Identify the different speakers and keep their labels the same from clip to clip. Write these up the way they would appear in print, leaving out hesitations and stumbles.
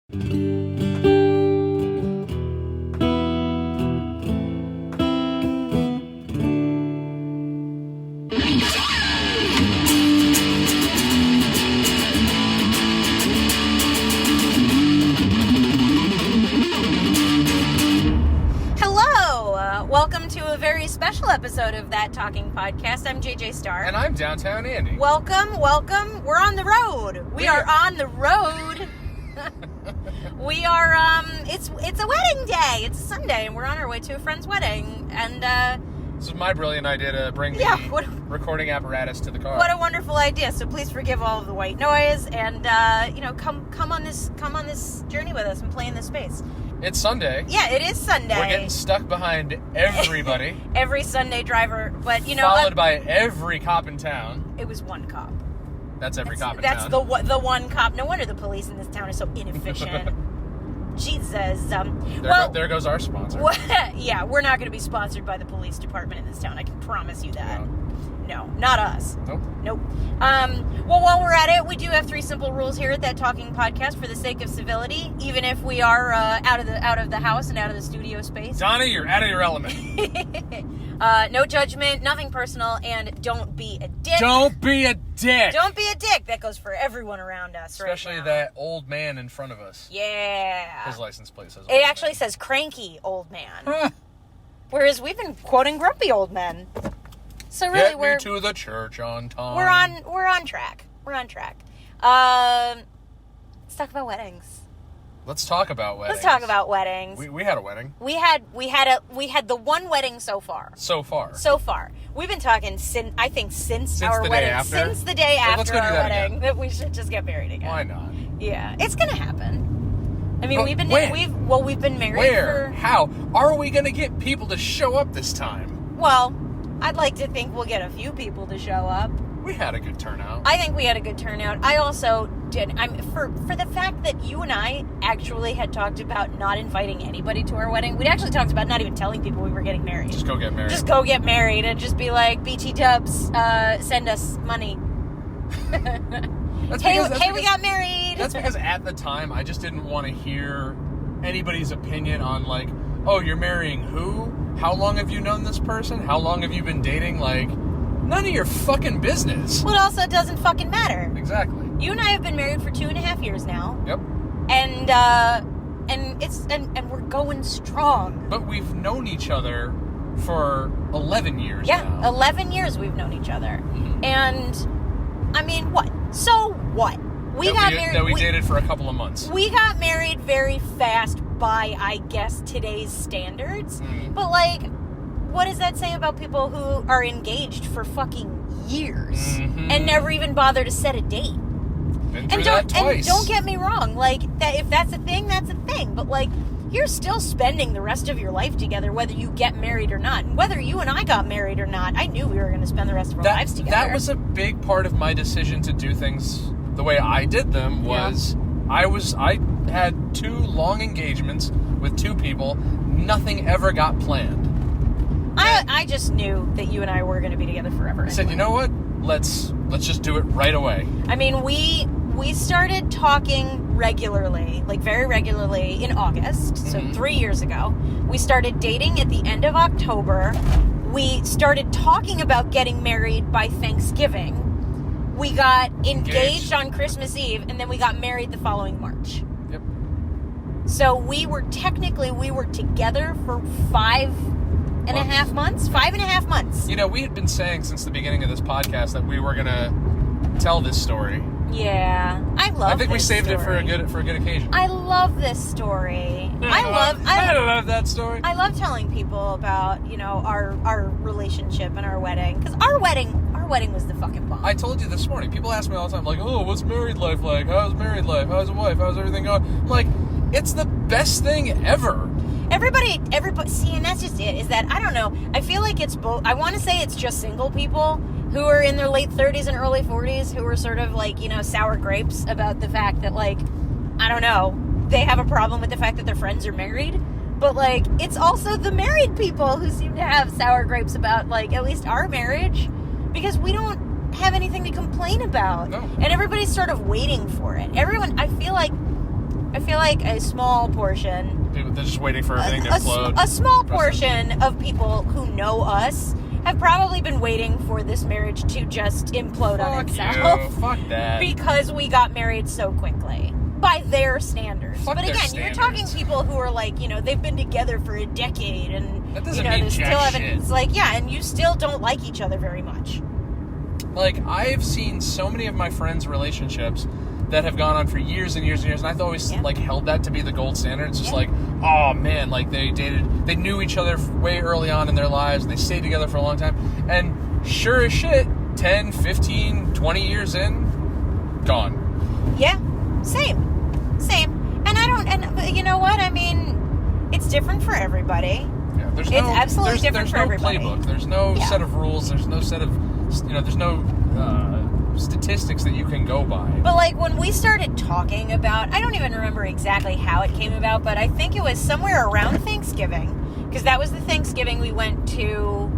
Speaker 1: Welcome to a very special episode of That Talking Podcast. I'm JJ Starr.
Speaker 2: And I'm Downtown Andy.
Speaker 1: Welcome. We're on the road. We are on the road. We are, it's a wedding day. It's a Sunday, and we're on our way to a friend's wedding. And,
Speaker 2: this is my brilliant idea to bring the recording apparatus to the car.
Speaker 1: What a wonderful idea. So please forgive all of the white noise and, come on this journey with us and play in this space.
Speaker 2: It's Sunday.
Speaker 1: Yeah, it is Sunday.
Speaker 2: We're getting stuck behind everybody.
Speaker 1: Every Sunday driver, but
Speaker 2: followed by every cop in town.
Speaker 1: It was one cop.
Speaker 2: That's every cop in town.
Speaker 1: That's the one cop. No wonder the police in this town are so inefficient. Jesus.
Speaker 2: There goes our sponsor.
Speaker 1: Yeah, we're not going to be sponsored by the police department in this town. I can promise you that. No, not us. Nope. Well, while we're at it, we do have 3 simple rules here at That Talking Podcast for the sake of civility, even if we are out of the house and out of the studio space.
Speaker 2: Donnie, you're out of your element.
Speaker 1: No judgment, nothing personal, and don't be a dick.
Speaker 2: Don't be a dick.
Speaker 1: Don't be a dick. That goes for everyone around us,
Speaker 2: especially that old man in front of us.
Speaker 1: Yeah.
Speaker 2: His license plate says old
Speaker 1: It actually says cranky old man. Whereas we've been quoting grumpy old men. So really,
Speaker 2: Get me to the church on time.
Speaker 1: We're on track. Let's talk about weddings.
Speaker 2: Let's talk about weddings. We had a wedding.
Speaker 1: We had the one wedding so far. We've been talking since our wedding. Since the day after our wedding that we should just get married again.
Speaker 2: Why not?
Speaker 1: Yeah, it's gonna happen. I mean, we've been married.
Speaker 2: Where? How are we gonna get people to show up this time?
Speaker 1: Well, I'd like to think we'll get a few people to show up.
Speaker 2: We had a good turnout.
Speaker 1: I think we had a good turnout. I also did. For the fact that you and I actually had talked about not inviting anybody to our wedding. We'd actually talked about not even telling people we were getting married.
Speaker 2: Just go get married.
Speaker 1: Just go get married and just be like, BT Dubs, send us money. Hey, we got married.
Speaker 2: That's because at the time I just didn't want to hear anybody's opinion on like, oh, you're marrying who? How long have you known this person? How long have you been dating? Like, none of your fucking business.
Speaker 1: Well, it also doesn't fucking matter.
Speaker 2: Exactly.
Speaker 1: You and I have been married for 2.5 years now.
Speaker 2: Yep.
Speaker 1: And we're going strong.
Speaker 2: But we've known each other for 11 years now.
Speaker 1: Yeah, 11 years we've known each other. Mm-hmm. And, I mean, what? So what? We
Speaker 2: dated for a couple of months.
Speaker 1: We got married very fast by, I guess, today's standards. Mm. But, like, what does that say about people who are engaged for fucking years and never even bother to set a date?
Speaker 2: Been through that twice.
Speaker 1: And don't get me wrong, like, that if that's a thing, that's a thing. But, like, you're still spending the rest of your life together, whether you get married or not. And whether you and I got married or not, I knew we were going to spend the rest of our lives together.
Speaker 2: That was a big part of my decision to do things the way I did them was I had 2 long engagements with 2 people. Nothing ever got planned.
Speaker 1: I just knew that you and I were going to be together forever.
Speaker 2: I said, you know what? Let's just do it right away.
Speaker 1: I mean, we started talking regularly, like very regularly in August, so 3 years ago. We started dating at the end of October. We started talking about getting married by Thanksgiving. We got engaged on Christmas Eve, and then we got married the following March.
Speaker 2: Yep.
Speaker 1: So we were together for 5.5 months? 5.5 months.
Speaker 2: You know, we had been saying since the beginning of this podcast that we were going to tell this story.
Speaker 1: Yeah. I
Speaker 2: think we saved it for a good occasion.
Speaker 1: I love this story. I
Speaker 2: love that story.
Speaker 1: I love telling people about, our relationship and our wedding. Because our wedding was the fucking bomb.
Speaker 2: I told you this morning. People ask me all the time, like, oh, what's married life like? How's married life? How's a wife? How's everything going? I'm like, it's the best thing ever.
Speaker 1: Everybody, see, and that's just it, is that, I don't know, I feel like it's both, I want to say it's just single people who are in their late 30s and early 40s who are sort of like, sour grapes about the fact that, like, I don't know, they have a problem with the fact that their friends are married, but, like, it's also the married people who seem to have sour grapes about, like, at least our marriage, because we don't have anything to complain about.
Speaker 2: No.
Speaker 1: And everybody's sort of waiting for it. I feel like I feel like a small portion...
Speaker 2: They're just waiting for everything to explode.
Speaker 1: A small portion of people who know us have probably been waiting for this marriage to just implode on itself.
Speaker 2: Fuck that.
Speaker 1: Because we got married so quickly. By their standards.
Speaker 2: Fuck
Speaker 1: but
Speaker 2: their
Speaker 1: again,
Speaker 2: standards.
Speaker 1: You're talking people who are like, they've been together for a decade and
Speaker 2: that doesn't mean
Speaker 1: they still
Speaker 2: jack
Speaker 1: haven't.
Speaker 2: shit.
Speaker 1: It's like, yeah, and you still don't like each other very much.
Speaker 2: Like, I've seen so many of my friends' relationships that have gone on for years and years and years, and I've always held that to be the gold standard. It's just like, oh man, like they knew each other way early on in their lives, and they stayed together for a long time, and sure as shit, 10, 15, 20 years in, gone.
Speaker 1: Yeah, same. And you know what? I mean, it's different for everybody.
Speaker 2: Yeah,
Speaker 1: it's absolutely different for everybody.
Speaker 2: There's no playbook. There's no set of rules. There's no set of, there's no statistics that you can go by.
Speaker 1: But like when we started talking about, I don't even remember exactly how it came about, but I think it was somewhere around Thanksgiving, because that was the Thanksgiving we went to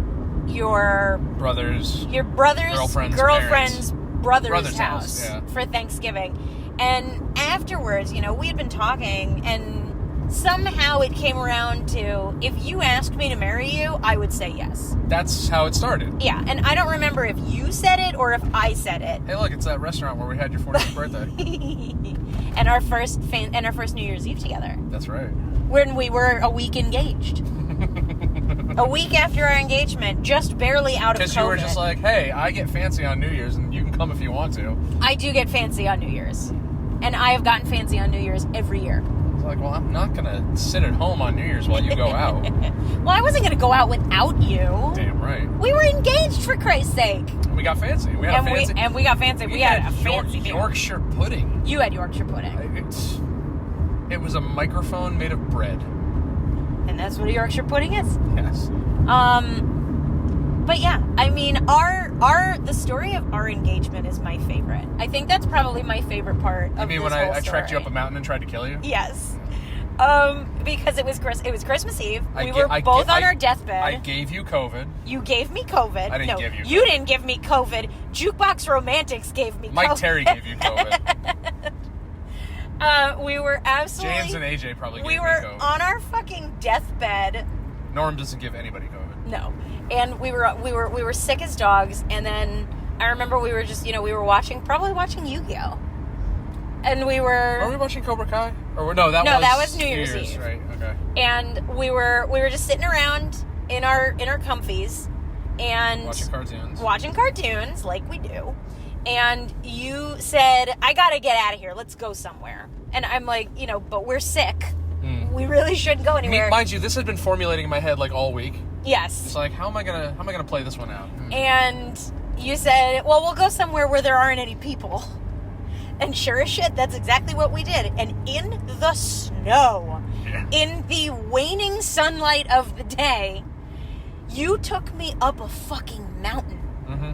Speaker 1: your brother's girlfriend's brother's house for Thanksgiving. And afterwards, we had been talking, and somehow it came around to, if you asked me to marry you, I would say yes.
Speaker 2: That's how it started.
Speaker 1: Yeah, and I don't remember if you said it or if I said it.
Speaker 2: Hey, look, it's that restaurant where we had your 40th birthday.
Speaker 1: and our first New Year's Eve together.
Speaker 2: That's right.
Speaker 1: When we were a week engaged. A week after our engagement, just barely out of COVID.
Speaker 2: Because you were just like, hey, I get fancy on New Year's, and you can come if you want to.
Speaker 1: I do get fancy on New Year's. And I have gotten fancy on New Year's every year.
Speaker 2: It's like, well, I'm not going to sit at home on New Year's while you go out.
Speaker 1: Well, I wasn't going to go out without you.
Speaker 2: Damn right.
Speaker 1: We were engaged, for Christ's sake.
Speaker 2: We got fancy. We had fancy.
Speaker 1: We got fancy. We had a fancy
Speaker 2: Yorkshire pudding.
Speaker 1: You had Yorkshire pudding.
Speaker 2: It was a microphone made of bread.
Speaker 1: And that's what a Yorkshire pudding is.
Speaker 2: Yes.
Speaker 1: But yeah, I mean, the story of our engagement is my favorite. I think that's probably my favorite part of this whole story.
Speaker 2: You mean when I tracked you up a mountain and tried to kill you?
Speaker 1: Yes. Because it was Christmas Eve. We were both on our deathbed.
Speaker 2: I gave you COVID.
Speaker 1: You gave me COVID.
Speaker 2: I didn't give you COVID.
Speaker 1: You didn't give me COVID. Jukebox Romantics gave me COVID.
Speaker 2: Mike Terry gave you COVID.
Speaker 1: We were absolutely...
Speaker 2: James and AJ probably gave me COVID.
Speaker 1: We were on our fucking deathbed.
Speaker 2: Norm doesn't give anybody COVID.
Speaker 1: No. And we were sick as dogs, and then I remember we were just, we were probably watching Yu-Gi-Oh! And we were...
Speaker 2: Are we watching Cobra Kai? That
Speaker 1: was New Year's Eve.
Speaker 2: Right, okay.
Speaker 1: And we were just sitting around in our comfies and... Watching cartoons, like we do. And you said, I gotta get out of here. Let's go somewhere. And I'm like, but we're sick. We really shouldn't go anywhere.
Speaker 2: Mind you, this had been formulating in my head like all week.
Speaker 1: Yes.
Speaker 2: It's like, how am I gonna play this one out?
Speaker 1: And you said, well, we'll go somewhere where there aren't any people. And sure as shit, that's exactly what we did. And in the snow, in the waning sunlight of the day, you took me up a fucking mountain. Mm-hmm.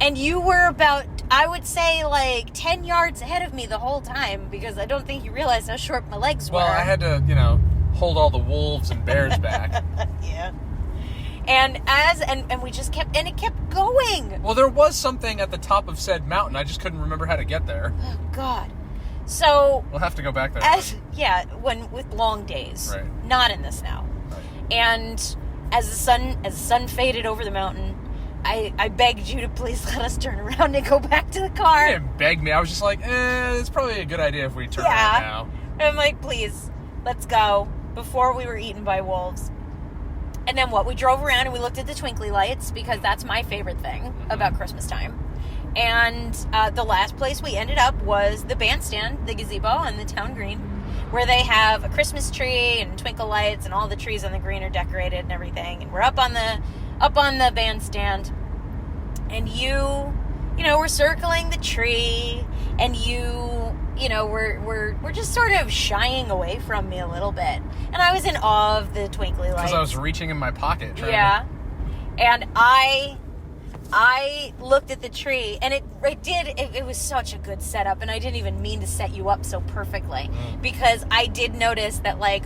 Speaker 1: And you were about, I would say, like 10 yards ahead of me the whole time, because I don't think you realized how short my legs were.
Speaker 2: Well, I had to, hold all the wolves and bears back.
Speaker 1: Yeah. And we just kept, and it kept going.
Speaker 2: Well, there was something at the top of said mountain. I just couldn't remember how to get there.
Speaker 1: Oh, God. So...
Speaker 2: We'll have to go back there.
Speaker 1: With long days.
Speaker 2: Right.
Speaker 1: Not in the snow. Right. And as the sun faded over the mountain, I begged you to please let us turn around and go back to the car.
Speaker 2: You didn't beg me. I was just like, it's probably a good idea if we turn around now.
Speaker 1: And I'm like, please, let's go, before we were eaten by wolves. And then we drove around and we looked at the twinkly lights, because that's my favorite thing about Christmas time. And the last place we ended up was the bandstand, the gazebo on the town green, where they have a Christmas tree and twinkle lights, and all the trees on the green are decorated and everything. And we're up on the bandstand, and you we're circling the tree, and we're just sort of shying away from me a little bit. And I was in awe of the twinkly lights.
Speaker 2: Because I was reaching in my pocket.
Speaker 1: And I looked at the tree, and it was such a good setup, and I didn't even mean to set you up so perfectly, because I did notice that, like,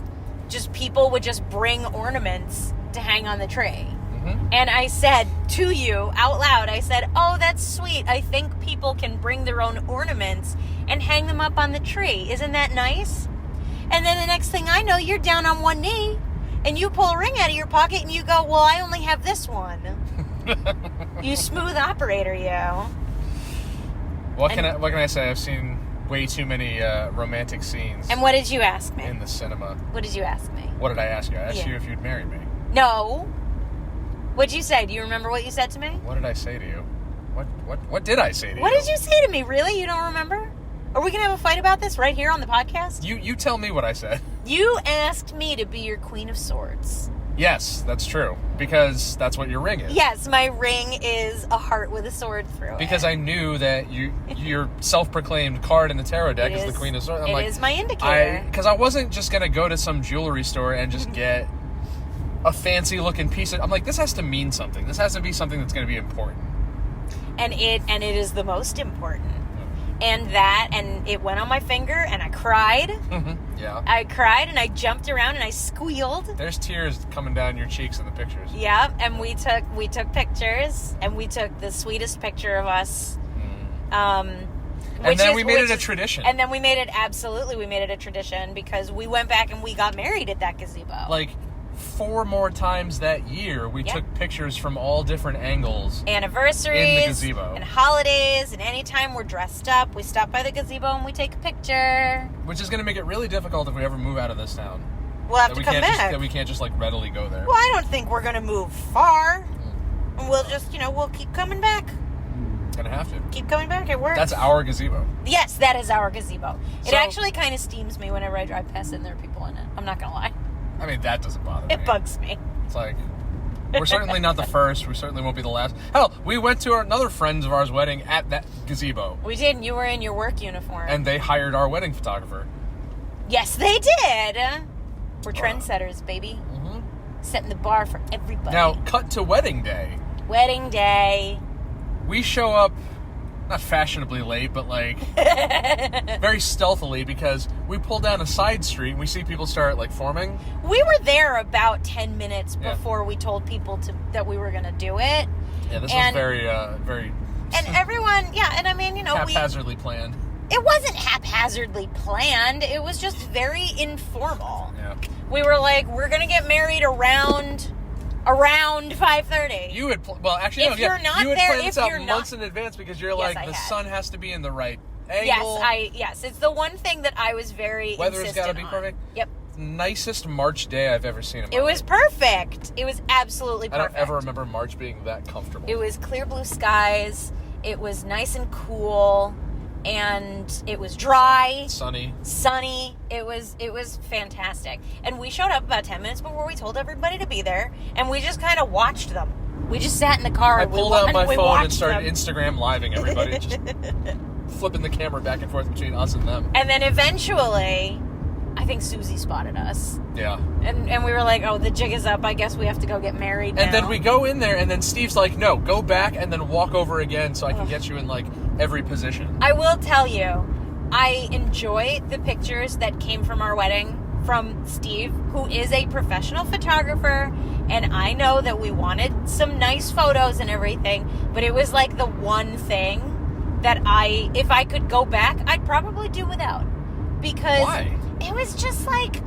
Speaker 1: just people would just bring ornaments to hang on the tree. And I said to you out loud, I said, oh, that's sweet. I think people can bring their own ornaments and hang them up on the tree. Isn't that nice? And then the next thing I know, you're down on one knee and you pull a ring out of your pocket and you go, well, I only have this one. You smooth operator, you.
Speaker 2: What can I say? I've seen way too many romantic scenes.
Speaker 1: And what did you ask me?
Speaker 2: In the cinema.
Speaker 1: What did you ask me?
Speaker 2: What did I ask you? I asked you if you'd marry me.
Speaker 1: No. What'd you say? Do you remember what you said to me?
Speaker 2: What did I say to you? What did I say to you?
Speaker 1: What did you say to me? Really? You don't remember? Are we going to have a fight about this right here on the podcast?
Speaker 2: You tell me what I said.
Speaker 1: You asked me to be your Queen of Swords.
Speaker 2: Yes, that's true. Because that's what your ring is.
Speaker 1: Yes, my ring is a heart with a sword through it.
Speaker 2: Because I knew that your self-proclaimed card in the tarot deck is the Queen of Swords.
Speaker 1: It is my indicator.
Speaker 2: Because I wasn't just going to go to some jewelry store and just get a fancy-looking piece of... I'm like, this has to mean something. This has to be something that's going to be important.
Speaker 1: And it is the most important. And it went on my finger, and I cried.
Speaker 2: Yeah.
Speaker 1: I cried, and I jumped around, and I squealed.
Speaker 2: There's tears coming down your cheeks in the pictures.
Speaker 1: Yeah, and we took pictures, and we took the sweetest picture of us.
Speaker 2: And then we made it a tradition.
Speaker 1: And then we made it a tradition, because we went back and we got married at that gazebo.
Speaker 2: Like 4 more times that year, we took pictures from all different angles.
Speaker 1: Anniversaries.
Speaker 2: In the gazebo.
Speaker 1: And holidays. And anytime we're dressed up, we stop by the gazebo and we take a picture.
Speaker 2: Which is going to make it really difficult if we ever move out of this town.
Speaker 1: We'll have to come back.
Speaker 2: That we can't just, like, readily go there.
Speaker 1: Well, I don't think we're going to move far. And we'll just, we'll keep coming back.
Speaker 2: Gonna have to.
Speaker 1: Keep coming back. It works.
Speaker 2: That's our gazebo.
Speaker 1: Yes, that is our gazebo. It
Speaker 2: So,
Speaker 1: actually kind of steams me whenever I drive past it and there are people in it. I'm not going to lie.
Speaker 2: I mean, that doesn't bother me.
Speaker 1: It bugs me.
Speaker 2: It's like, we're certainly not the first. We certainly won't be the last. Hell, we went to another friend of ours' wedding at that gazebo.
Speaker 1: We did, and you were in your work uniform.
Speaker 2: And they hired our wedding photographer.
Speaker 1: Yes, they did. We're trendsetters, baby.
Speaker 2: Mm-hmm.
Speaker 1: Setting the bar for everybody.
Speaker 2: Now, cut to wedding day.
Speaker 1: Wedding day.
Speaker 2: We show up, not fashionably late, but like very stealthily, because we pull down a side street and we see people start like forming.
Speaker 1: We were there about 10 minutes before we told people that we were going to do it.
Speaker 2: Yeah, this was very
Speaker 1: and everyone, and I mean,
Speaker 2: haphazardly planned.
Speaker 1: It wasn't haphazardly planned. It was just very informal.
Speaker 2: Yeah.
Speaker 1: We were like, we're going to get married around 5:30.
Speaker 2: You had you had planned this out months in advance, because you're like, the sun has to be in the right angle.
Speaker 1: Yes, it's the one thing that I was very
Speaker 2: Weather's got to be
Speaker 1: on.
Speaker 2: perfect.
Speaker 1: Yep.
Speaker 2: Nicest March day I've ever seen in my life.
Speaker 1: It was perfect. It was absolutely perfect.
Speaker 2: I don't ever remember March being that comfortable.
Speaker 1: It was clear blue skies. It was nice and cool. And it was dry.
Speaker 2: Sunny.
Speaker 1: It was fantastic. And we showed up about 10 minutes before we told everybody to be there. And we just kind of watched them. We just sat in the car.
Speaker 2: I pulled out my phone and started
Speaker 1: them.
Speaker 2: Instagram living everybody. Just flipping the camera back and forth between us and them.
Speaker 1: And then eventually, I think Susie spotted us.
Speaker 2: Yeah.
Speaker 1: And we were like, oh, the jig is up. I guess we have to go get married now.
Speaker 2: And then we go in there, and then Steve's like, no, go back and then walk over again so I can get you in, like, every position.
Speaker 1: I will tell you, I enjoy the pictures that came from our wedding from Steve, who is a professional photographer, and I know that we wanted some nice photos and everything, but it was like the one thing that if I could go back, I'd probably do without. Because
Speaker 2: Why?
Speaker 1: It was just like,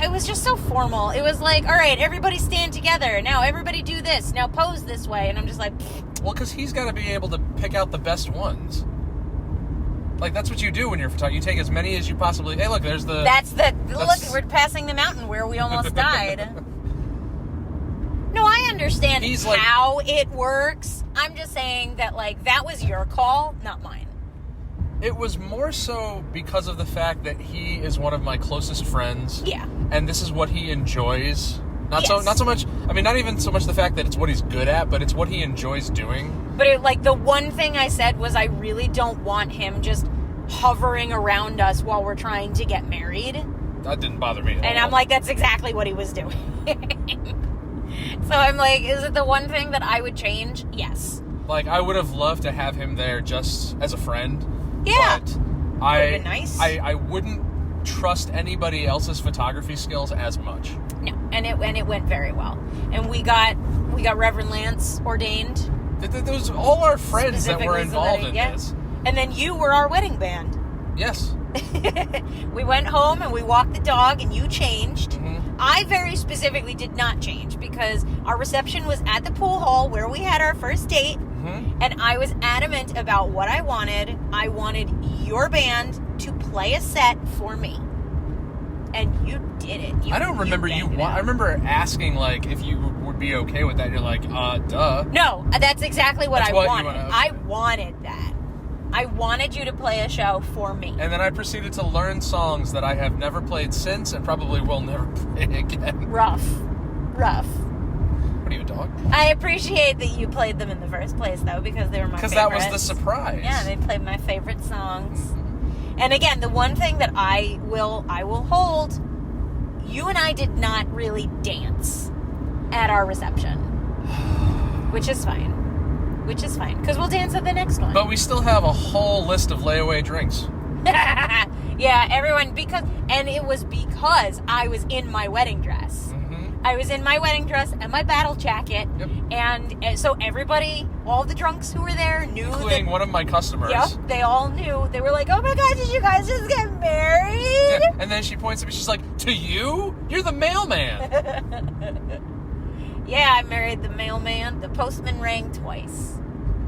Speaker 1: it was just so formal. It was like, all right, everybody stand together. Now everybody do this. Now pose this way. And I'm just like, pfft.
Speaker 2: Well, because he's got to be able to pick out the best ones. Like, that's what you do when you're photographer. You take as many as you possibly... Hey, look, there's the...
Speaker 1: Look, we're passing the mountain where we almost died. No, I understand how it works. I'm just saying that, like, that was your call, not mine.
Speaker 2: It was more so because of the fact that he is one of my closest friends.
Speaker 1: Yeah.
Speaker 2: And this is what he enjoys. Not so much... I mean, not even so much the fact that it's what he's good at, but it's what he enjoys doing.
Speaker 1: But, the one thing I said was I really don't want him just hovering around us while we're trying to get married.
Speaker 2: That didn't bother me at all.
Speaker 1: And I'm like, that's exactly what he was doing. So I'm like, is it the one thing that I would change? Yes.
Speaker 2: Like, I would have loved to have him there just as a friend.
Speaker 1: Yeah.
Speaker 2: But
Speaker 1: Would've been nice.
Speaker 2: I wouldn't trust anybody else's photography skills as much.
Speaker 1: No, and it went very well. And we got Reverend Lance ordained.
Speaker 2: Those all our friends that were
Speaker 1: Specifically
Speaker 2: involved in
Speaker 1: yeah.
Speaker 2: this.
Speaker 1: And then you were our wedding band.
Speaker 2: Yes.
Speaker 1: We went home and we walked the dog and you changed.
Speaker 2: Mm-hmm.
Speaker 1: I very specifically did not change because our reception was at the pool hall where we had our first date.
Speaker 2: Mm-hmm.
Speaker 1: And I was adamant about what I wanted. I wanted your band to play a set for me. And you did it.
Speaker 2: I don't remember you.
Speaker 1: banged it out.
Speaker 2: I remember asking like if you would be okay with that. You're like, duh.
Speaker 1: No, that's exactly what
Speaker 2: That's
Speaker 1: I
Speaker 2: what you
Speaker 1: wanted.
Speaker 2: wanted, okay.
Speaker 1: I wanted that. I wanted you to play a show for me.
Speaker 2: And then I proceeded to learn songs that I have never played since and probably will never play again.
Speaker 1: Rough.
Speaker 2: What are you, a dog?
Speaker 1: I appreciate that you played them in the first place, though, because they were my favorites.
Speaker 2: Because that was the surprise.
Speaker 1: Yeah, they played my favorite songs. And again, the one thing that I will hold, you and I did not really dance at our reception. Which is fine. Because we'll dance at the next one.
Speaker 2: But we still have a whole list of layaway drinks.
Speaker 1: Yeah, everyone, it was because I was in my wedding dress.
Speaker 2: Mm-hmm.
Speaker 1: I was in my wedding dress and my battle jacket.
Speaker 2: Yep.
Speaker 1: And so everybody, all the drunks who were there knew
Speaker 2: Including one of my customers.
Speaker 1: Yep, they all knew. They were like, oh my God, did you guys just get married?
Speaker 2: Yeah. And then she points at me, she's like, to you? You're the mailman.
Speaker 1: Yeah, I married the mailman. The postman rang twice.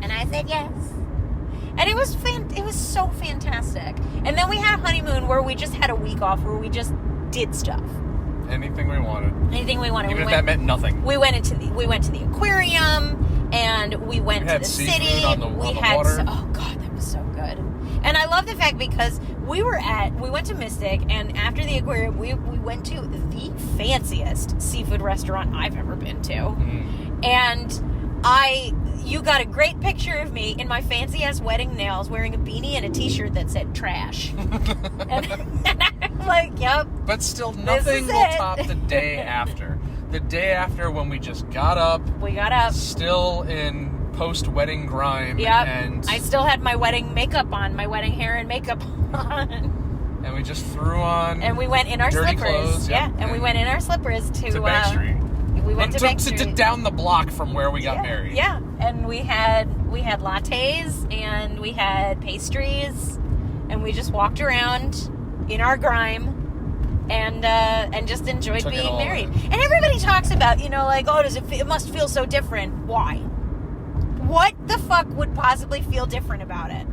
Speaker 1: And I said yes. And it was so fantastic. And then we had a honeymoon where we just had a week off where we just did stuff.
Speaker 2: Anything we wanted.
Speaker 1: Even
Speaker 2: if that meant nothing.
Speaker 1: We went to the aquarium and we went to the city.
Speaker 2: On the water.
Speaker 1: Oh God, that was so good. And I love the fact because we went to Mystic, and after the aquarium we went to the fanciest seafood restaurant I've ever been to.
Speaker 2: Mm.
Speaker 1: And you got a great picture of me in my fancy ass wedding nails wearing a beanie and a t-shirt that said trash. and I'm like, yep.
Speaker 2: But still, nothing will top the day after. The day after when we just got up.
Speaker 1: We got up.
Speaker 2: Still in post-wedding grime.
Speaker 1: Yep.
Speaker 2: And
Speaker 1: I still had my wedding makeup on, my wedding hair and makeup on.
Speaker 2: And we just threw on.
Speaker 1: And we went in our
Speaker 2: dirty
Speaker 1: slippers.
Speaker 2: Clothes,
Speaker 1: yeah. And we went in our slippers to
Speaker 2: Bank Street.
Speaker 1: We went to Bank Street.
Speaker 2: Down the block from where we got married.
Speaker 1: Yeah. And we had lattes and we had pastries and we just walked around in our grime and just enjoyed being married. And everybody talks about, like, oh, it must feel so different. Why? What the fuck would possibly feel different about it?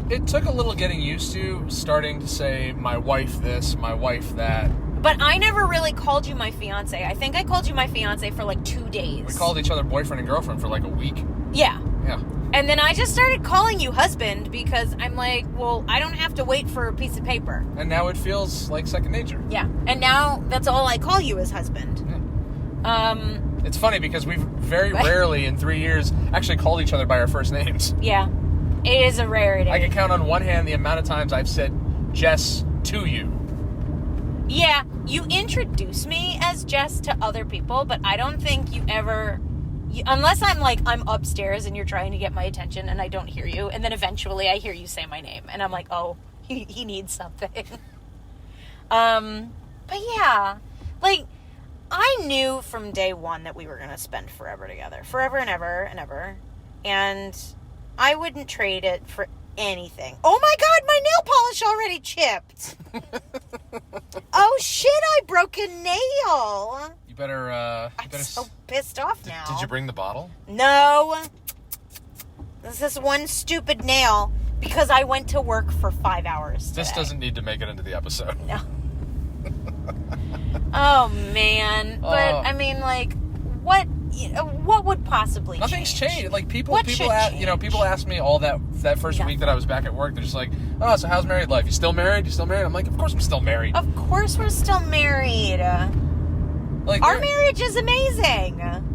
Speaker 2: It took a little getting used to starting to say my wife this, my wife that.
Speaker 1: But I never really called you my fiance. I think I called you my fiance for like 2 days.
Speaker 2: We called each other boyfriend and girlfriend for like a week.
Speaker 1: Yeah.
Speaker 2: Yeah.
Speaker 1: And then I just started calling you husband because I'm like, well, I don't have to wait for a piece of paper.
Speaker 2: And now it feels like second nature.
Speaker 1: Yeah. And now that's all I call you is husband.
Speaker 2: Yeah. It's funny because we've very rarely in 3 years actually called each other by our first names.
Speaker 1: Yeah. It is a rarity.
Speaker 2: I can count on one hand the amount of times I've said Jess to you.
Speaker 1: Yeah, you introduce me as Jess to other people, but I don't think you ever... unless I'm upstairs and you're trying to get my attention and I don't hear you, and then eventually I hear you say my name, and I'm like, oh, he needs something. But yeah, like, I knew from day one that we were going to spend forever together. Forever and ever and ever. And I wouldn't trade it for anything. Oh my God, my nail polish already chipped. Oh shit, I broke a nail.
Speaker 2: You better,
Speaker 1: I'm so pissed off now.
Speaker 2: Did you bring the bottle?
Speaker 1: No. This is one stupid nail because I went to work for 5 hours today.
Speaker 2: This doesn't need to make it into the episode.
Speaker 1: No. Oh man. But I mean, like, what would possibly
Speaker 2: Nothing's
Speaker 1: change?
Speaker 2: changed. Like people
Speaker 1: People
Speaker 2: ask me all that first week that I was back at work. They're just like, "Oh, so how's married life? You still married? You still married?" I'm like, "Of course I'm still married."
Speaker 1: Of course we're still married.
Speaker 2: Like
Speaker 1: our marriage is amazing.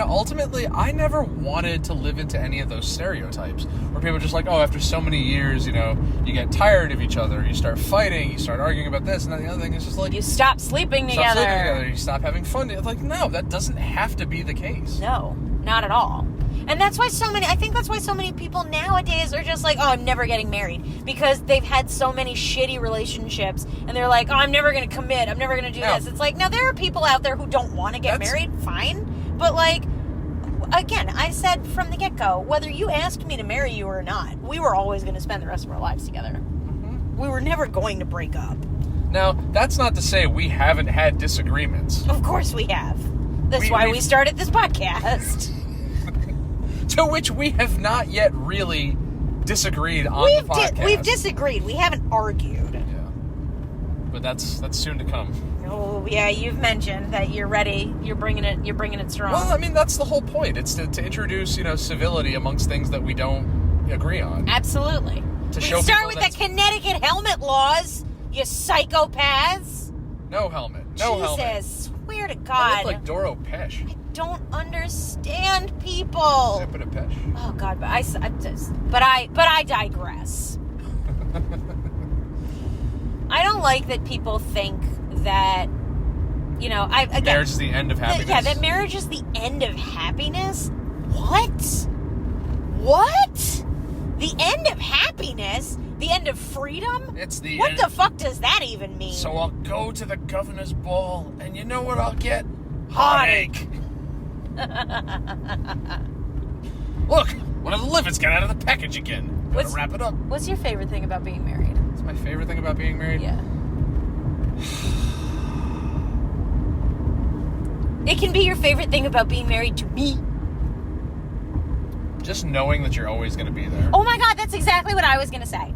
Speaker 2: Ultimately, I never wanted to live into any of those stereotypes where people are just like, "Oh, after so many years, you get tired of each other, you start fighting, you start arguing about this," and then the other thing is just like
Speaker 1: you stop sleeping together.
Speaker 2: You stop having fun. It's like, no, that doesn't have to be the case.
Speaker 1: No, not at all. And that's why I think that's why so many people nowadays are just like, oh, I'm never getting married. Because they've had so many shitty relationships. And they're like, oh, I'm never going to commit. I'm never going to do this. It's like, now there are people out there who don't want to get married. Fine. But like, again, I said from the get-go, whether you asked me to marry you or not, we were always going to spend the rest of our lives together. Mm-hmm. We were never going to break up.
Speaker 2: Now, that's not to say we haven't had disagreements.
Speaker 1: Of course we have. That's why we started this podcast.
Speaker 2: To which we have not yet really disagreed on the podcast.
Speaker 1: We've disagreed. We haven't argued.
Speaker 2: Yeah. But that's soon to come.
Speaker 1: Oh, yeah, you've mentioned that you're ready. You're bringing it strong.
Speaker 2: Well, I mean, that's the whole point. It's to introduce, civility amongst things that we don't agree on.
Speaker 1: Absolutely. We start with the Connecticut helmet laws, you psychopaths.
Speaker 2: No helmet. No helmet.
Speaker 1: Jesus, swear to God.
Speaker 2: I look like Doro Pesh.
Speaker 1: I don't understand people.
Speaker 2: Zip it a Pesh.
Speaker 1: Oh God, but I digress. I don't like that people think that,
Speaker 2: marriage is the end of happiness.
Speaker 1: That marriage is the end of happiness. What? The end of happiness? The end of freedom?
Speaker 2: It's the
Speaker 1: What
Speaker 2: end.
Speaker 1: the fuck does that even mean?
Speaker 2: So I'll go to the governor's ball, and you know what I'll get? Heartache. Look, one of the liver's got out of the package again. Gotta wrap it up.
Speaker 1: What's your favorite thing about being married?
Speaker 2: What's my favorite thing about being married?
Speaker 1: Yeah. It can be your favorite thing about being married to me.
Speaker 2: Just knowing that you're always going to be there.
Speaker 1: Oh my God, that's exactly what I was going to say.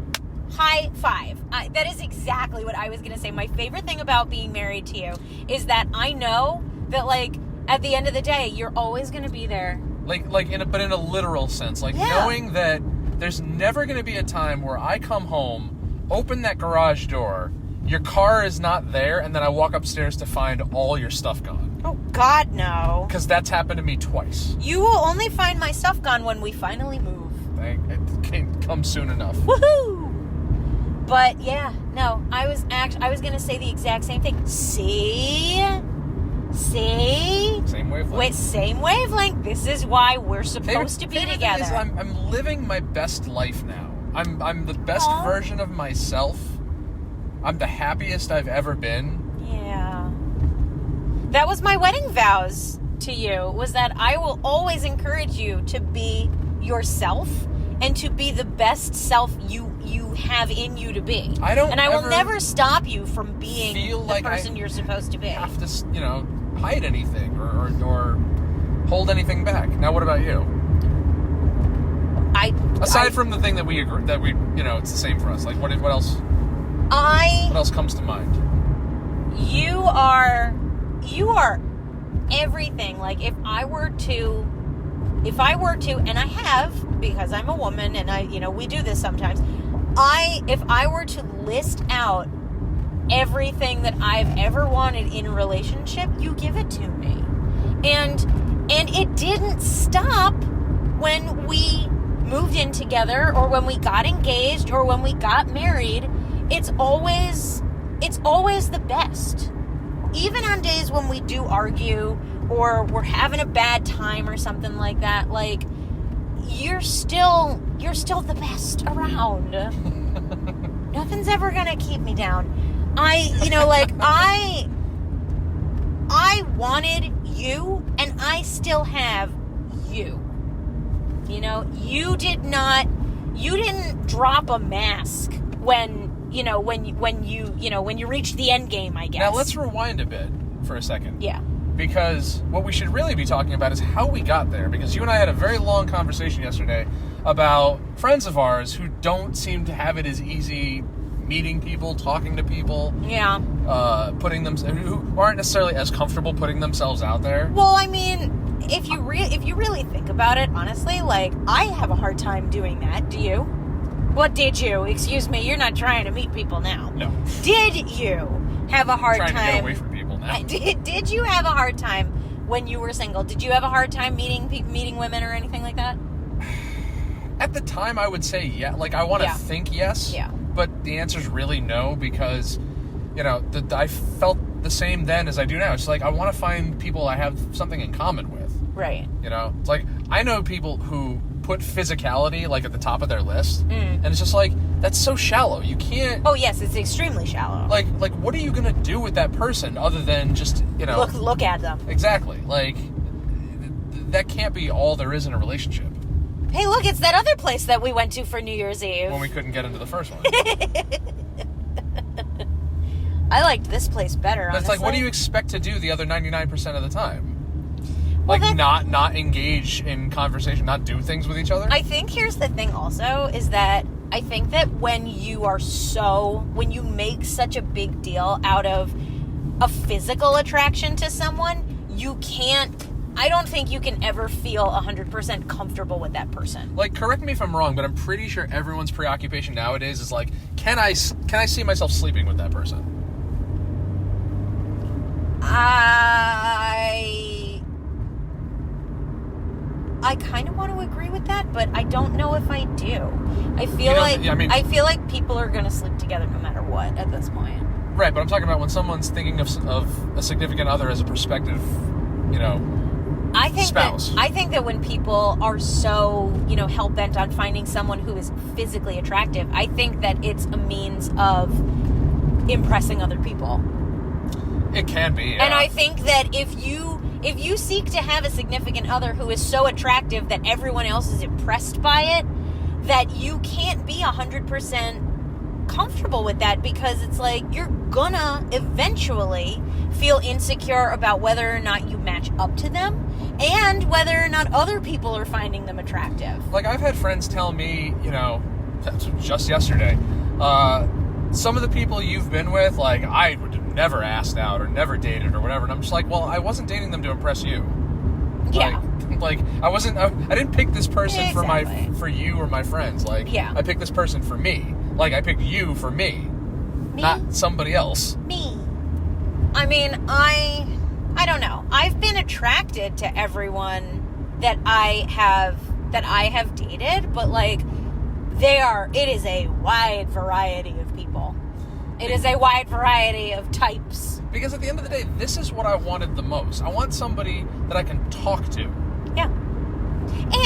Speaker 1: High five. That is exactly what I was going to say. My favorite thing about being married to you is that I know that, like, at the end of the day, you're always going to be there.
Speaker 2: But in a literal sense. Like, knowing that there's never going to be a time where I come home, open that garage door, your car is not there, and then I walk upstairs to find all your stuff gone.
Speaker 1: Oh, God, no.
Speaker 2: Because that's happened to me twice.
Speaker 1: You will only find my stuff gone when we finally move.
Speaker 2: It can't come soon enough.
Speaker 1: Woohoo! But, yeah, no, I was going to say the exact same thing. See?
Speaker 2: Same wavelength.
Speaker 1: Same wavelength. This is why we're supposed to be together.
Speaker 2: I'm living my best life now. I'm the best version of myself. I'm the happiest I've ever been.
Speaker 1: Yeah. That was my wedding vows to you, was that I will always encourage you to be yourself and to be the best self you have in you to be. I will never stop you from being the person you're supposed to be.
Speaker 2: I have to, hide anything or hold anything back. Now, what about you? Aside from the thing that we agree, it's the same for us. Like, what else? What else comes to mind?
Speaker 1: You are everything. Like, if I were to, and I have, because I'm a woman and we do this sometimes. If I were to list out everything that I've ever wanted in a relationship, you give it to me. And it didn't stop when we moved in together or when we got engaged or when we got married. It's always the best. Even on days when we do argue or we're having a bad time or something like that, like, you're still the best around. Nothing's ever gonna keep me down. I wanted you, and I still have you. You didn't drop a mask when you reached the end game, I guess.
Speaker 2: Now let's rewind a bit for a second.
Speaker 1: Yeah.
Speaker 2: Because what we should really be talking about is how we got there. Because you and I had a very long conversation yesterday about friends of ours who don't seem to have it as easy meeting people, talking to people.
Speaker 1: Yeah.
Speaker 2: Who aren't necessarily as comfortable putting themselves out there.
Speaker 1: Well, I mean, if you really think about it, honestly, like, I have a hard time doing that. Do you? What did you? Excuse me, you're not trying to meet people now.
Speaker 2: No.
Speaker 1: Did you have a hard time?
Speaker 2: I'm trying to get away from people now.
Speaker 1: Did you have a hard time when you were single? Did you have a hard time meeting women or anything like that?
Speaker 2: At the time, I would say yeah. Like, I want to think yes.
Speaker 1: Yeah.
Speaker 2: But the answer is really no, because, I felt the same then as I do now. It's like, I want to find people I have something in common with.
Speaker 1: Right.
Speaker 2: It's like, I know people who put physicality, like, at the top of their list,
Speaker 1: Mm.
Speaker 2: and it's just like, that's so shallow. You can't...
Speaker 1: Oh, yes, it's extremely shallow.
Speaker 2: Like, what are you going to do with that person other than just, you know...
Speaker 1: Look at them.
Speaker 2: Exactly. Like, that can't be all there is in a relationship.
Speaker 1: Hey, look, it's that other place that we went to for New Year's Eve.
Speaker 2: When we couldn't get into the first one.
Speaker 1: I liked this place better,
Speaker 2: But it's
Speaker 1: honestly.
Speaker 2: like, what do you expect to do the other 99% of the time?
Speaker 1: Well,
Speaker 2: Like, not engage in conversation, not do things with each other?
Speaker 1: I think here's the thing also, is that I think that when you make such a big deal out of a physical attraction to someone, I don't think you can ever feel 100% comfortable with that person.
Speaker 2: Like, correct me if I'm wrong, but I'm pretty sure everyone's preoccupation nowadays is like, can I see myself sleeping with that person?
Speaker 1: I kind of want to agree with that, but I don't know if I do. I feel
Speaker 2: I
Speaker 1: feel like people are going to sleep together no matter what at this point.
Speaker 2: Right, but I'm talking about when someone's thinking of a significant other as a prospective, you know, spouse.
Speaker 1: I think that when people are so, hell bent on finding someone who is physically attractive, I think that it's a means of impressing other people.
Speaker 2: It can be, yeah.
Speaker 1: And I think that if you seek to have a significant other who is so attractive that everyone else is impressed by it, that you can't be 100% comfortable with that, because it's like you're gonna eventually feel insecure about whether or not you match up to them and whether or not other people are finding them attractive.
Speaker 2: Like, I've had friends tell me, just yesterday, some of the people you've been with, like, I would have never asked out or never dated or whatever, and I'm just like, well, I wasn't dating them to impress you.
Speaker 1: Yeah.
Speaker 2: Like I didn't pick this person
Speaker 1: Exactly.
Speaker 2: for you or my friends. Like,
Speaker 1: yeah.
Speaker 2: I picked this person for me. Like, I picked you for me. Not somebody else.
Speaker 1: Me. I mean, I don't know. I've been attracted to everyone that I have dated, but like it is a wide variety of people. It is a wide variety of types.
Speaker 2: Because at the end of the day, this is what I wanted the most. I want somebody that I can talk to.
Speaker 1: Yeah.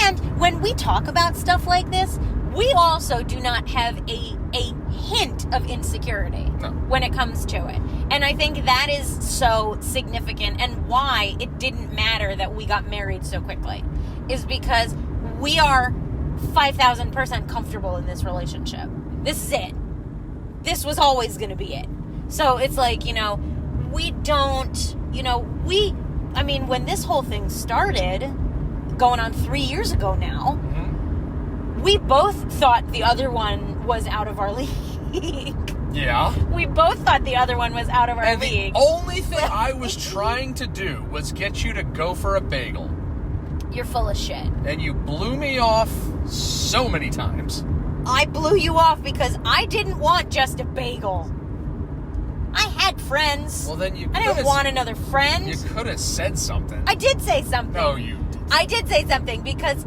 Speaker 1: And when we talk about stuff like this, we also do not have a hint of insecurity when it comes to it. And I think that is so significant, and why it didn't matter that we got married so quickly is because we are 5,000% comfortable in this relationship. This is it. This was always going to be it. So it's like, we don't, when this whole thing started, going on 3 years ago now, we both thought the other one was out of our league.
Speaker 2: Yeah.
Speaker 1: We both thought the other one was out of our league.
Speaker 2: The only thing I was trying to do was get you to go for a bagel.
Speaker 1: You're full of shit.
Speaker 2: And you blew me off so many times.
Speaker 1: I blew you off because I didn't want just a bagel. I had friends.
Speaker 2: Well, then
Speaker 1: I didn't want another friend.
Speaker 2: You could have said something.
Speaker 1: I did say something.
Speaker 2: No, you didn't.
Speaker 1: I did say something because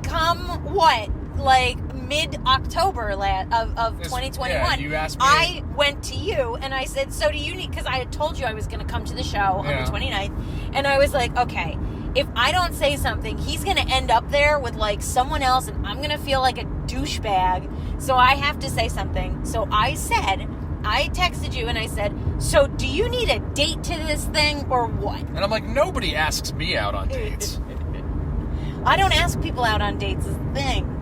Speaker 1: mid-October of 2021,
Speaker 2: yeah, you asked me.
Speaker 1: I went to you and I said, so do you need, because I had told you I was going to come to the show on the 29th, and I was like, okay, if I don't say something, he's going to end up there with like someone else and I'm going to feel like a douchebag, so I have to say something. So I texted you and I said, so do you need a date to this thing or what?
Speaker 2: And I'm like, nobody asks me out on dates.
Speaker 1: I don't ask people out on dates is the thing.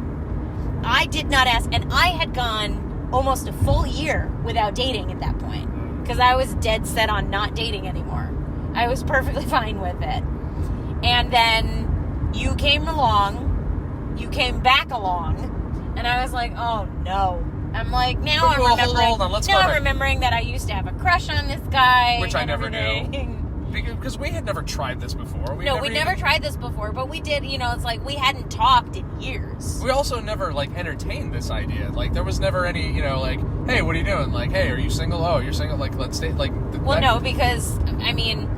Speaker 1: I did not ask, and I had gone almost a full year without dating at that point, because I was dead set on not dating anymore. I was perfectly fine with it. And then you came back along, and I was like, oh no. I'm like, now
Speaker 2: hold on,
Speaker 1: I'm remembering that I used to have a crush on this guy.
Speaker 2: Which I never knew. Because we had never tried this before. We never
Speaker 1: tried this before, but we did, it's like we hadn't talked in years.
Speaker 2: We also never, entertained this idea. Like, there was never any, hey, what are you doing? Like, hey, are you single? Oh, you're single? Like, let's date. Like,
Speaker 1: no, because,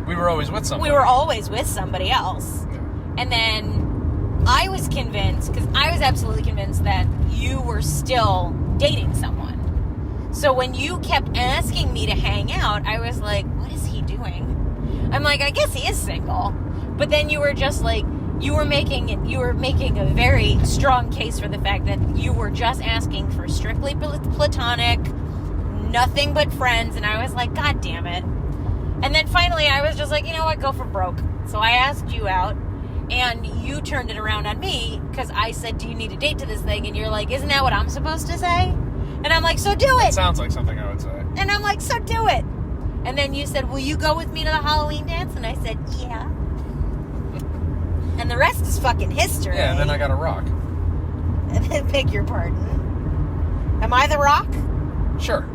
Speaker 1: we
Speaker 2: were always with somebody.
Speaker 1: We were always with somebody else. Yeah. And then I was convinced, because I was absolutely convinced that you were still dating someone. So when you kept asking me to hang out, I was like, what is he doing? I'm like, I guess he is single. But then you were just like, you were making a very strong case for the fact that you were just asking for strictly platonic, nothing but friends, and I was like, God damn it. And then finally I was just like, you know what, go for broke. So I asked you out, and you turned it around on me, because I said, do you need a date to this thing? And you're like, isn't that what I'm supposed to say? And I'm like, so do it.
Speaker 2: It sounds like something I would say.
Speaker 1: And I'm like, so do it. And then you said, will you go with me to the Halloween dance? And I said, yeah. And the rest is fucking history.
Speaker 2: Yeah, and then I got a rock.
Speaker 1: And then beg your pardon. Am I the rock?
Speaker 2: Sure.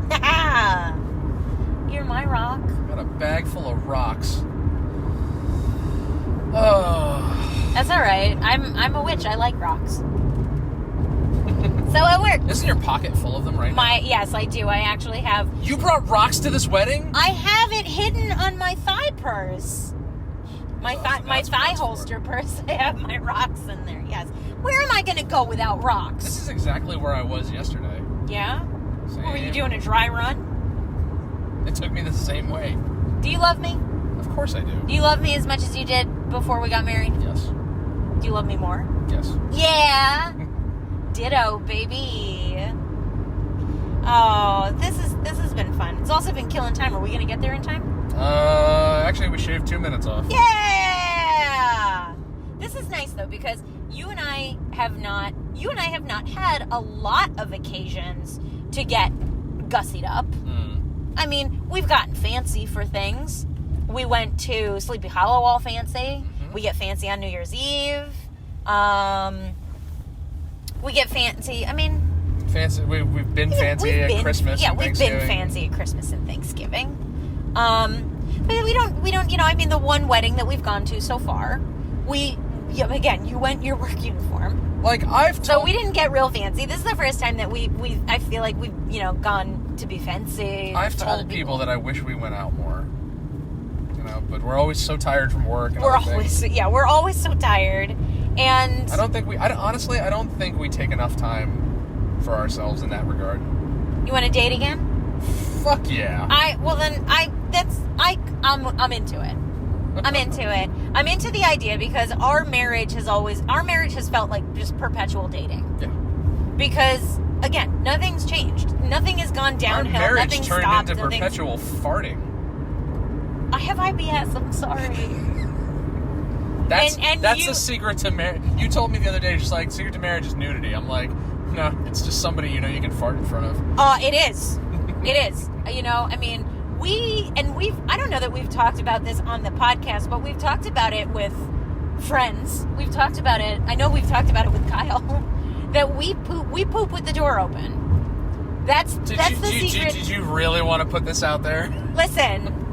Speaker 1: You're my rock.
Speaker 2: Got a bag full of rocks. Oh.
Speaker 1: That's all right. I'm a witch. I like rocks. So it worked.
Speaker 2: Isn't your pocket full of them right now?
Speaker 1: Yes, I do. I actually have.
Speaker 2: You brought rocks to this wedding?
Speaker 1: I have it hidden on my thigh purse. My thigh holster purse. I have my rocks in there. Yes. Where am I going to go without rocks?
Speaker 2: This is exactly where I was yesterday.
Speaker 1: Yeah.
Speaker 2: Same.
Speaker 1: Were you doing a dry run?
Speaker 2: It took me the same way.
Speaker 1: Do you love me?
Speaker 2: Of course I do.
Speaker 1: Do you love me as much as you did before we got married?
Speaker 2: Yes.
Speaker 1: Do you love me more?
Speaker 2: Yes.
Speaker 1: Yeah. Ditto, baby. Oh, this has been fun. It's also been killing time. Are we gonna get there in time?
Speaker 2: Actually, we shaved 2 minutes off.
Speaker 1: Yeah. This is nice though, because you and I have not had a lot of occasions to get gussied up. I mean, we've gotten fancy for things. We went to Sleepy Hollow all fancy. Mm-hmm. We get fancy on New Year's Eve. We get fancy. I mean,
Speaker 2: fancy. We've been fancy at Christmas.
Speaker 1: Yeah,
Speaker 2: and
Speaker 1: we've been fancy at Christmas and Thanksgiving. But we don't. You know, I mean, the one wedding that we've gone to so far, again, you went in your work uniform.
Speaker 2: Like
Speaker 1: so we didn't get real fancy. This is the first time that I feel like we've gone to be fancy.
Speaker 2: I've told people that I wish we went out more. But we're always so tired from work. And
Speaker 1: we're always so tired. And
Speaker 2: I don't think we take enough time for ourselves in that regard.
Speaker 1: You want to date again?
Speaker 2: Fuck yeah.
Speaker 1: I'm into it. I'm into it. I'm into the idea because our marriage has felt like just perpetual dating.
Speaker 2: Yeah.
Speaker 1: Because again, nothing's changed. Nothing has gone downhill.
Speaker 2: Our marriage
Speaker 1: nothing
Speaker 2: turned
Speaker 1: stopped.
Speaker 2: into perpetual farting.
Speaker 1: I have IBS. I'm sorry.
Speaker 2: That's the secret to marriage. You told me the other day, just like, secret to marriage is nudity. I'm like, no, it's just somebody you can fart in front of.
Speaker 1: It is. It is. I mean, I don't know that we've talked about this on the podcast, but we've talked about it with friends. We've talked about it. I know we've talked about it with Kyle. That we poop with the door open. That's the secret.
Speaker 2: Did you really want to put this out there?
Speaker 1: Listen.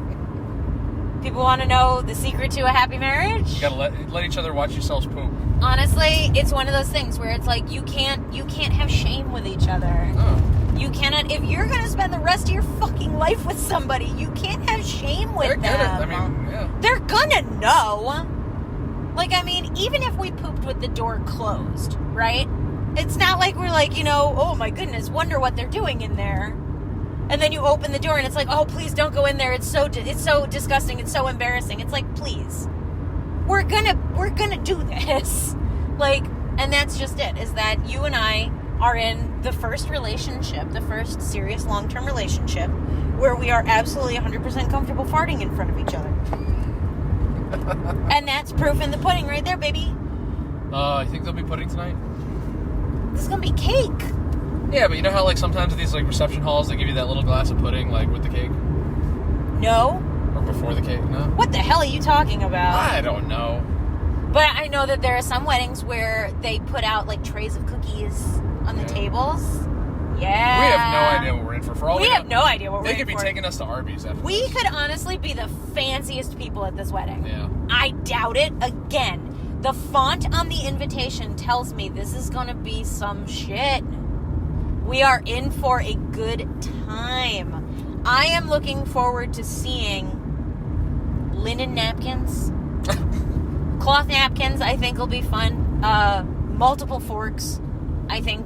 Speaker 1: People want to know the secret to a happy marriage?
Speaker 2: You gotta let each other watch yourselves poop.
Speaker 1: Honestly, it's one of those things where it's like you can't have shame with each other.
Speaker 2: Oh.
Speaker 1: You cannot, if you're gonna spend the rest of your fucking life with somebody, you can't have shame with them.
Speaker 2: I mean, yeah.
Speaker 1: They're gonna know. Like, I mean, even if we pooped with the door closed, right? It's not like we're like, oh my goodness, wonder what they're doing in there. And then you open the door and it's like, oh, please don't go in there. It's so disgusting. It's so embarrassing. It's like, please, we're gonna do this. Like, and that's just it, is that you and I are in the first relationship, the first serious long-term relationship where we are absolutely 100% comfortable farting in front of each other. And that's proof in the pudding right there, baby.
Speaker 2: You think there'll be pudding tonight?
Speaker 1: This is gonna be cake.
Speaker 2: Yeah, but you know how, like, sometimes at these, like, reception halls, they give you that little glass of pudding, like, with the cake?
Speaker 1: No.
Speaker 2: Or before the cake, no?
Speaker 1: What the hell are you talking about?
Speaker 2: I don't know.
Speaker 1: But I know that there are some weddings where they put out, like, trays of cookies on the tables. Yeah.
Speaker 2: We have no idea what we're in for.
Speaker 1: We have no idea what we're in for.
Speaker 2: They could be taking us to Arby's after
Speaker 1: We
Speaker 2: this.
Speaker 1: could honestly be the fanciest people at this wedding.
Speaker 2: Yeah.
Speaker 1: I doubt it. Again, the font on the invitation tells me this is going to be some shit. We are in for a good time. I am looking forward to seeing linen napkins. Cloth napkins, I think, will be fun. Multiple forks. I think,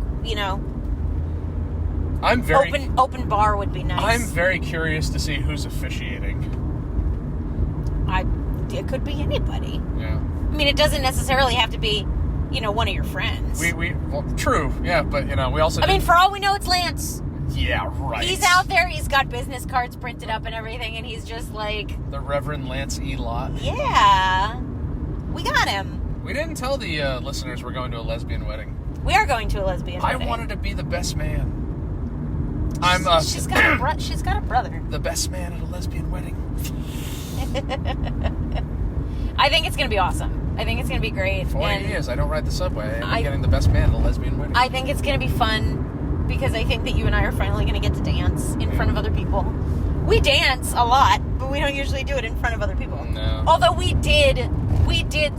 Speaker 2: I'm very
Speaker 1: open bar would be nice.
Speaker 2: I'm very curious to see who's officiating.
Speaker 1: It could be anybody.
Speaker 2: Yeah.
Speaker 1: I mean, it doesn't necessarily have to be, one of your friends.
Speaker 2: Well, true, yeah, but, we also...
Speaker 1: I mean, for all we know, it's Lance.
Speaker 2: Yeah, right.
Speaker 1: He's out there, he's got business cards printed up and everything, and he's just like...
Speaker 2: The Reverend Lance E. Lott.
Speaker 1: Yeah. We got him.
Speaker 2: We didn't tell the listeners we're going to a lesbian wedding.
Speaker 1: We are going to a lesbian wedding.
Speaker 2: I wanted to be the best man.
Speaker 1: She's got a brother.
Speaker 2: The best man at a lesbian wedding.
Speaker 1: I think it's going to be awesome. I think it's going to be great.
Speaker 2: 40 years, I don't ride the subway. I'm getting the best man at a lesbian wedding.
Speaker 1: I think it's going to be fun because I think that you and I are finally going to get to dance in front of other people. We dance a lot, but we don't usually do it in front of other people.
Speaker 2: No.
Speaker 1: Although we did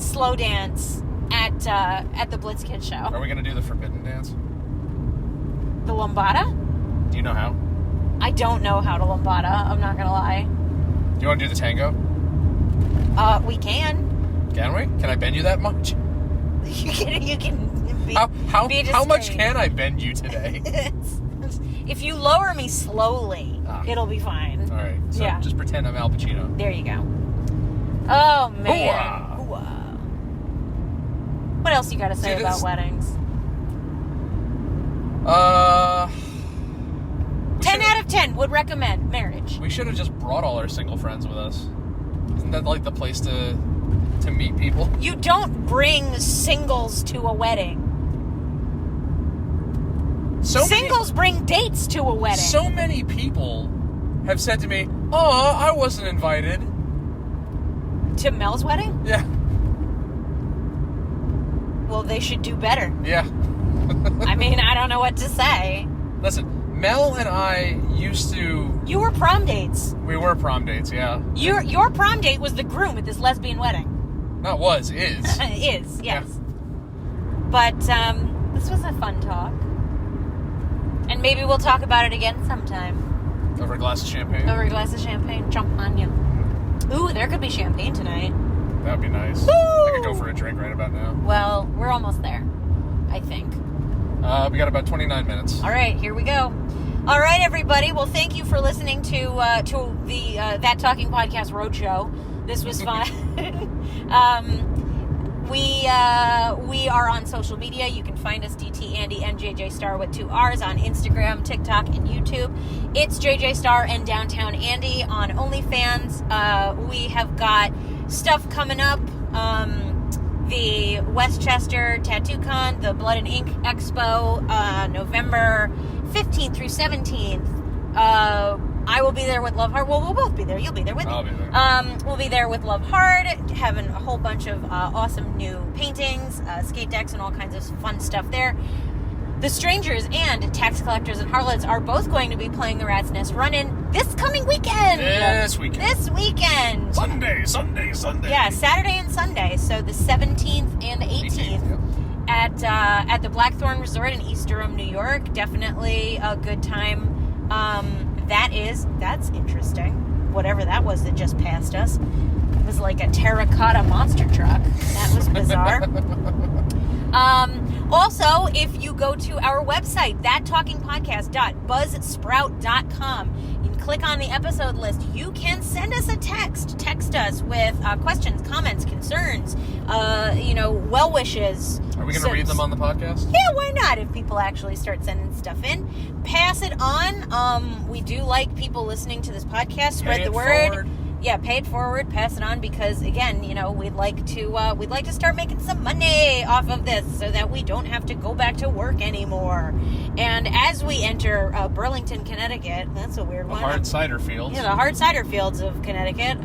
Speaker 1: slow dance at the Blitz Kids show.
Speaker 2: Are we going to do the forbidden dance?
Speaker 1: The lambada?
Speaker 2: Do you know how?
Speaker 1: I don't know how to lambada. I'm not going to lie.
Speaker 2: Do you want to do the tango?
Speaker 1: We can.
Speaker 2: Can we? Can I bend you that much?
Speaker 1: You can be,
Speaker 2: how much can I bend you today?
Speaker 1: If you lower me slowly, it'll be fine.
Speaker 2: All right. So just pretend I'm Al Pacino.
Speaker 1: There you go. Oh, man.
Speaker 2: Hoo-ah.
Speaker 1: What else you got to say about weddings? 10 out of 10 would recommend marriage.
Speaker 2: We should have just brought all our single friends with us. Isn't that like the place to meet people?
Speaker 1: You don't bring singles to a wedding. Singles bring dates to a wedding.
Speaker 2: So many people have said to me, "Oh, I wasn't invited."
Speaker 1: To Mel's wedding?
Speaker 2: Yeah.
Speaker 1: Well, they should do better.
Speaker 2: Yeah.
Speaker 1: I mean, I don't know what to say.
Speaker 2: Listen, Mel and I used to...
Speaker 1: You were prom dates.
Speaker 2: We were prom dates, yeah.
Speaker 1: Your prom date was the groom at this lesbian wedding.
Speaker 2: Not was, is.
Speaker 1: Is, yes.
Speaker 2: Yeah.
Speaker 1: But this was a fun talk. And maybe we'll talk about it again sometime.
Speaker 2: Over a glass of champagne?
Speaker 1: Over a glass of champagne. Champagne. Ooh, there could be champagne tonight.
Speaker 2: That'd be nice.
Speaker 1: Woo!
Speaker 2: I could go for a drink right about now.
Speaker 1: Well, we're almost there, I think.
Speaker 2: We got about 29 minutes.
Speaker 1: All right, here we go. All right, everybody. Well, thank you for listening to the That Talking Podcast Roadshow. This was fun. We are on social media. You can find us DT Andy and JJ Star with 2 R's on Instagram, TikTok, and YouTube. It's JJ Star and Downtown Andy on OnlyFans. We have got stuff coming up. The Westchester Tattoo Con, the Blood and Ink Expo, November 15th through 17th. I will be there with Love Hard. Well, we'll both be there. You'll be there with me.
Speaker 2: I'll be there.
Speaker 1: We'll be there with Love Hard, having a whole bunch of awesome new paintings, skate decks, and all kinds of fun stuff there. The Strangers and Tax Collectors and Harlots are both going to be playing the Rat's Nest Run-In this coming weekend.
Speaker 2: This weekend. Sunday.
Speaker 1: Yeah, Saturday and Sunday. So the 17th and the 18th. At the Blackthorn Resort in East Durham, New York. Definitely a good time. That's interesting. Whatever that was that just passed us. It was like a terracotta monster truck. That was bizarre. Also, if you go to our website, thattalkingpodcast.buzzsprout.com, you can click on the episode list. You can send us a text. Text us with questions, comments, concerns, well wishes.
Speaker 2: Are we going to read them on the podcast?
Speaker 1: Yeah, why not? If people actually start sending stuff in, pass it on. We do like people listening to this podcast. Spread the word.
Speaker 2: Forward.
Speaker 1: Yeah, pay it forward, pass it on, because again, we'd like to start making some money off of this so that we don't have to go back to work anymore. And as we enter Burlington, Connecticut, that's a weird one.
Speaker 2: The hard cider fields.
Speaker 1: Yeah, the hard cider fields of Connecticut.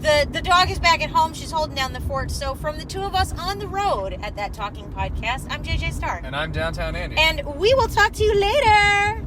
Speaker 1: The dog is back at home. She's holding down the fort. So from the two of us on the road at That Talking Podcast, I'm JJ Star.
Speaker 2: And I'm Downtown Andy.
Speaker 1: And we will talk to you later.